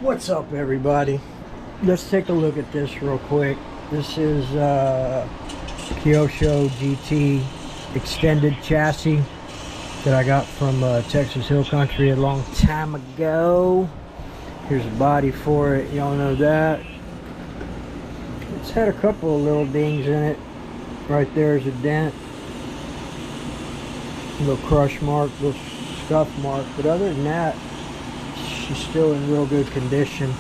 What's up, everybody? Let's take a look at this real quick. This is Kyosho GT extended chassis that I got from Texas Hill Country a long time ago. Here's a body for it. Y'all know that. It's had a couple of little dings in it. Right there's a dent. A little crush mark, little scuff mark. But other than that, she's still in real good condition.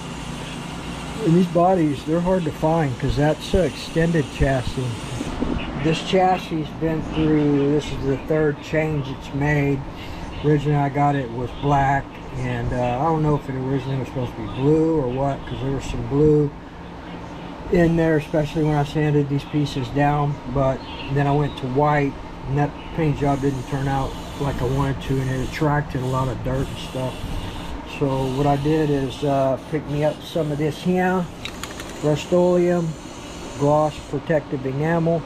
And these bodies, they're hard to find because that's an extended chassis. This chassis has been through, this is the third change it's made. Originally I got it was black, and I don't know if it originally was supposed to be blue or what, because there was some blue in there, especially when I sanded these pieces down. But then I went to white, and that paint job didn't turn out like I wanted to, and it attracted a lot of dirt and stuff. So what I did is pick me up some of this here Rust-Oleum gloss protective enamel,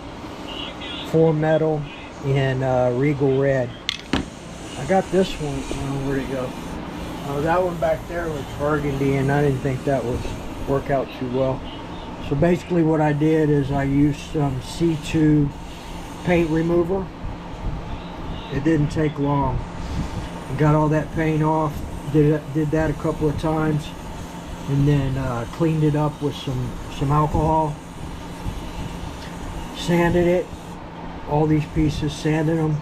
4-metal, and Regal red. I got this one. Where'd it go? That one back there was burgundy, and I didn't think that would work out too well. So basically what I did is I used some C2 paint remover. It didn't take long. I got all that paint off. Did that a couple of times, and then cleaned it up with some alcohol. Sanded it, all these pieces, sanded them,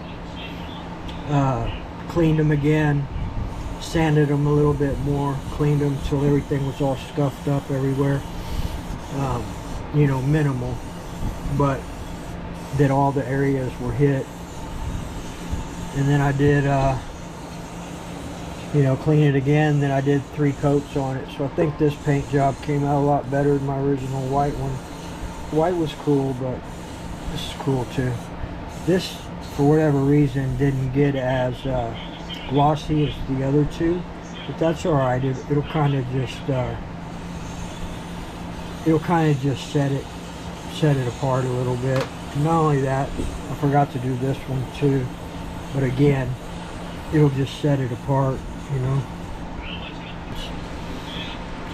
cleaned them again, sanded them a little bit more, cleaned them till everything was all scuffed up everywhere. You know, minimal, but that all the areas were hit. And then I did you know, clean it again. Then I did 3 coats on it. So I think this paint job came out a lot better than my original white one. White was cool, but this is cool too. This, for whatever reason, didn't get as glossy as the other two, but that's all right. It'll kind of just set it apart a little bit. Not only that, I forgot to do this one too, but again, it'll just set it apart, you know.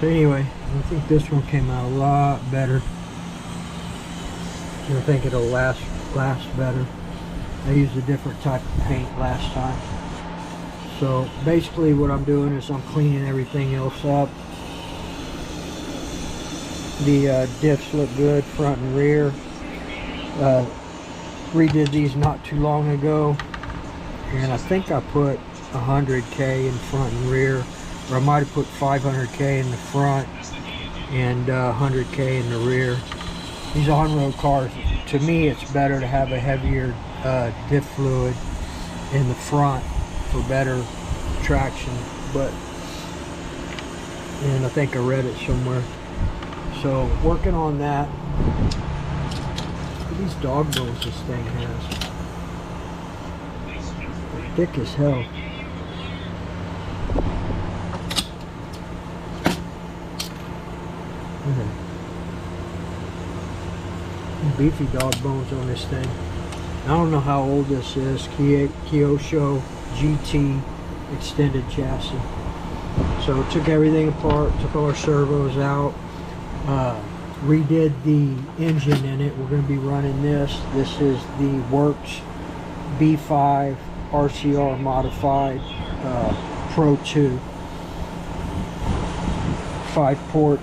So anyway, I think this one came out a lot better. I think it'll last better. I used a different type of paint last time. So basically what I'm doing is I'm cleaning everything else up. The diffs look good, front and rear. Redid these not too long ago, and I think I put 100K in front and rear, or I might have put 500K in the front and 100K in the rear. These on-road cars, to me, it's better to have a heavier diff fluid in the front for better traction. But, and I think I read it somewhere. So working on that. Look at these dog bones this thing has. They're thick as hell. Beefy dog bones on this thing. I don't know how old this is. Kyosho GT extended chassis. So took everything apart, took all our servos out, redid the engine in it. We're going to be running this. This is the Works B5 RCR modified Pro 2 5-port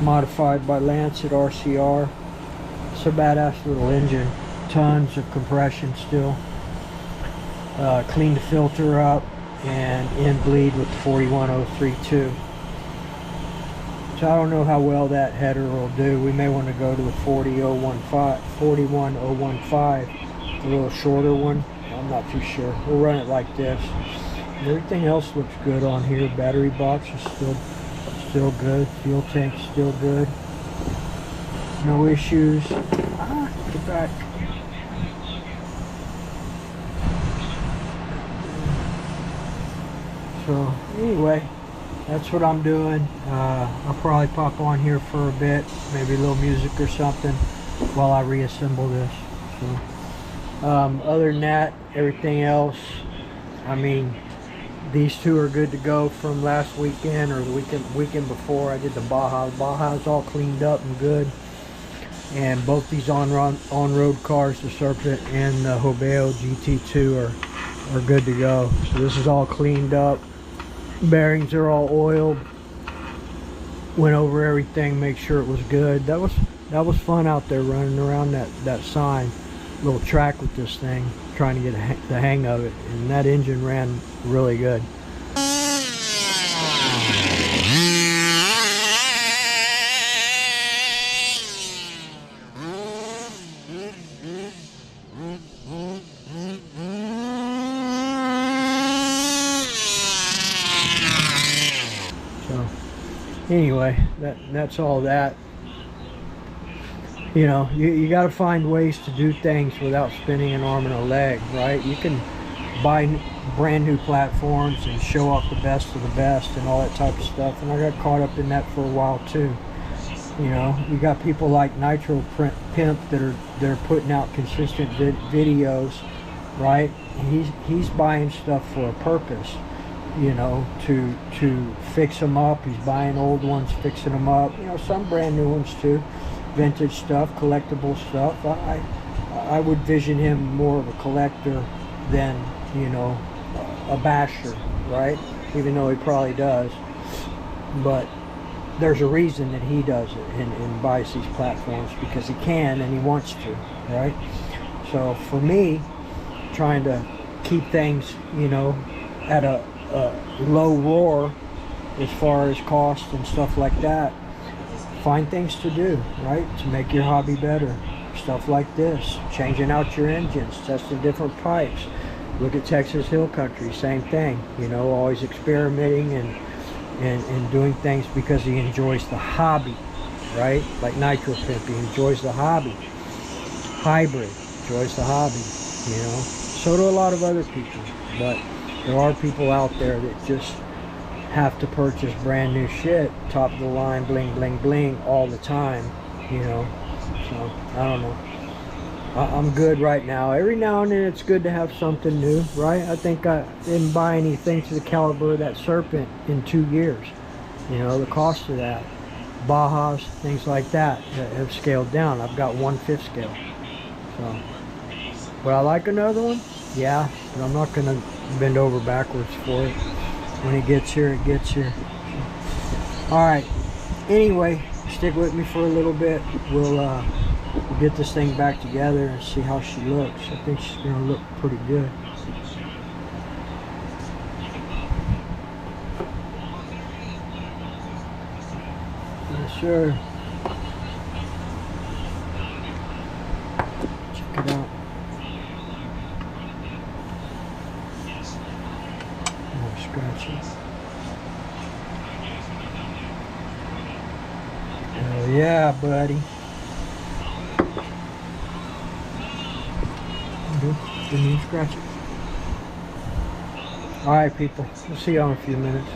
modified by Lance at RCR. It's a badass little engine. Tons of compression still. Cleaned the filter up and in bleed with the 41032. So I don't know how well that header will do. We may want to go to the 41015, a little shorter one. I'm not too sure. We'll run it like this. Everything else looks good on here. Battery box is still good. Fuel tank still good. No issues. Get back. So anyway, that's what I'm doing. I'll probably pop on here for a bit, maybe a little music or something while I reassemble this. So other than that, everything else, I mean, these two are good to go from last weekend or the weekend before. I did the Baja. The Baja's all cleaned up and good. And both these on-road cars, the Serpent and the Hobeo GT2 are good to go. So this is all cleaned up. Bearings are all oiled. Went over everything, make sure it was good. That was fun out there running around that sign, little track with this thing, trying to get the hang of it. And that engine ran really good. So anyway, that's all that. You know, you got to find ways to do things without spending an arm and a leg, right? You can buy brand new platforms and show off the best of the best and all that type of stuff, and I got caught up in that for a while too. You know, you got people like Nitro Pimp that are putting out consistent videos, right? And he's buying stuff for a purpose, you know, to fix them up. He's buying old ones, fixing them up, you know, some brand new ones too, vintage stuff, collectible stuff. I would vision him more of a collector than, you know, a basher, right? Even though he probably does, but there's a reason that he does it and buys these platforms, because he can and he wants to, right? So for me, trying to keep things, you know, at a low roar as far as cost and stuff like that, find things to do, right, to make your hobby better. Stuff like this, changing out your engines, testing different pipes. Look at Texas Hill Country, same thing, you know, always experimenting and doing things because he enjoys the hobby, right? Like Nitro Pimp, he enjoys the hobby. Hybrid enjoys the hobby, you know. So do a lot of other people, but there are people out there that just have to purchase brand new shit, top of the line, bling bling bling all the time, you know. So I don't know, I'm good right now. Every now and then it's good to have something new, right? I think I didn't buy anything to the caliber of that Serpent in 2 years. You know, the cost of that, Bajas, things like that have scaled down. I've got 1/5 scale. So, would I like another one? Yeah, but I'm not gonna bend over backwards for it. When it gets here, it gets here. All right. Anyway, stick with me for a little bit. We'll get this thing back together and see how she looks. I think she's gonna look pretty good. Yes, sir. Check it out. More scratches. Hell yeah, buddy. Didn't even scratch it. Alright, people. We'll see y'all in a few minutes.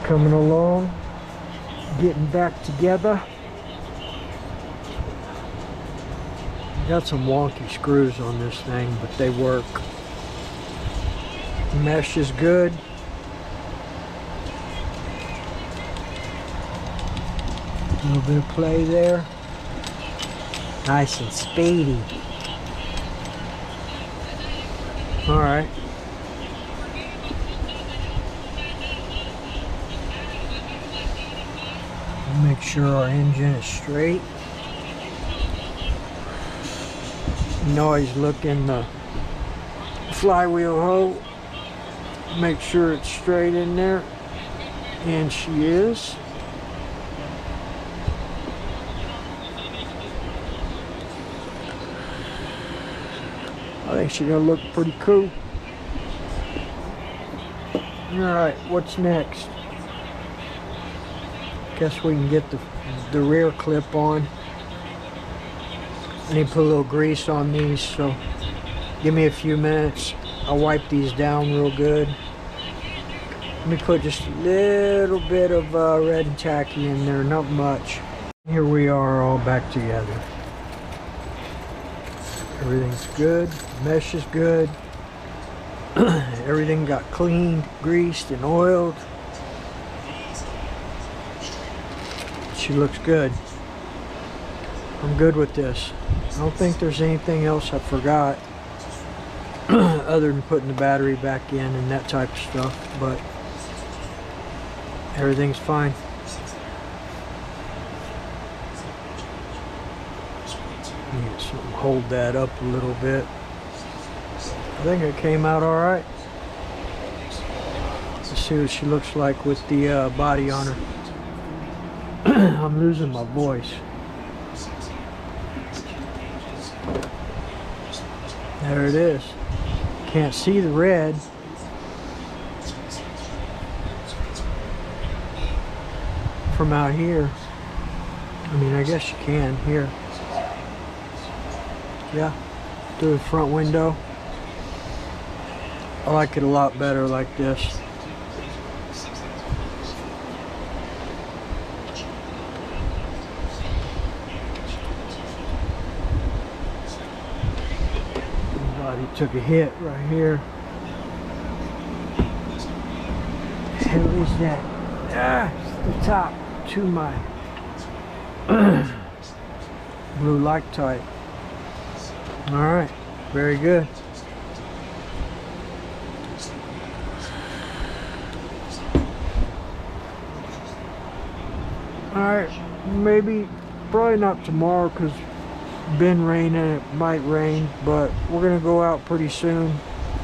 Coming along, getting back together. Got some wonky screws on this thing, but they work. The mesh is good. A little bit of play there. Nice and speedy. Alright. Make sure our engine is straight. You can always look in the flywheel hole. Make sure it's straight in there. And she is. I think she's gonna look pretty cool. Alright, what's next? Guess we can get the rear clip on. I need to put a little grease on these, so give me a few minutes. I'll wipe these down real good. Let me put just a little bit of red and tacky in there, not much. Here we are all back together. Everything's good, mesh is good. Everything got cleaned, greased, and oiled. She looks good. I'm good with this. I don't think there's anything else I forgot other than putting the battery back in and that type of stuff, but everything's fine. Need to hold that up a little bit. I think it came out all right. Let's see what she looks like with the body on her. I'm losing my voice. There it is. Can't see the red. From out here. I mean, I guess you can here. Yeah, through the front window. I like it a lot better like this. Body took a hit right here. Hell is that? Ah, it's the top to my blue Loctite. Alright, very good. Alright, maybe, probably not tomorrow because it's been raining, it might rain, but we're going to go out pretty soon.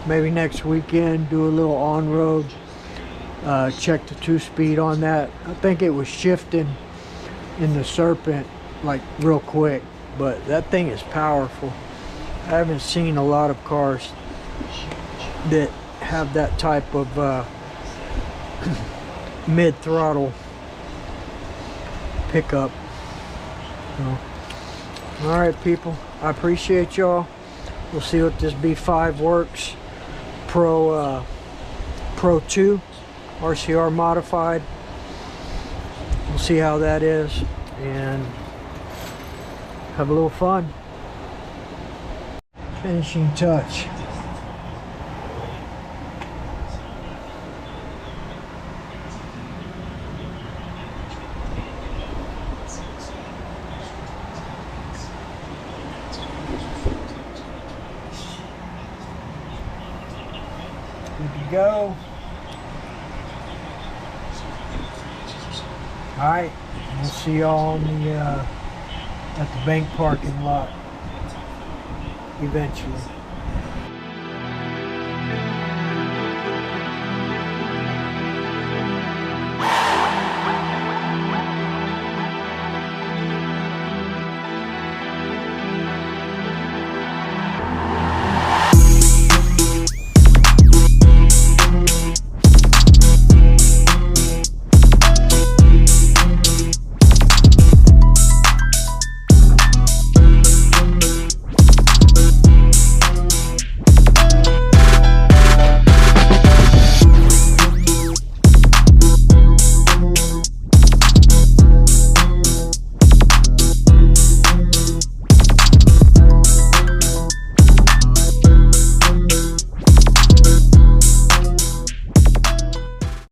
Maybe next weekend, do a little on-road. Check the 2-speed on that. I think it was shifting in the Serpent like real quick, but that thing is powerful. I haven't seen a lot of cars that have that type of mid-throttle pickup. So, all right, people, I appreciate y'all. We'll see what this B5 works. Pro 2 RCR modified. We'll see how that is and have a little fun. Finishing touch. Good to go. Alright, we'll see y'all on the at the bank parking lot eventually.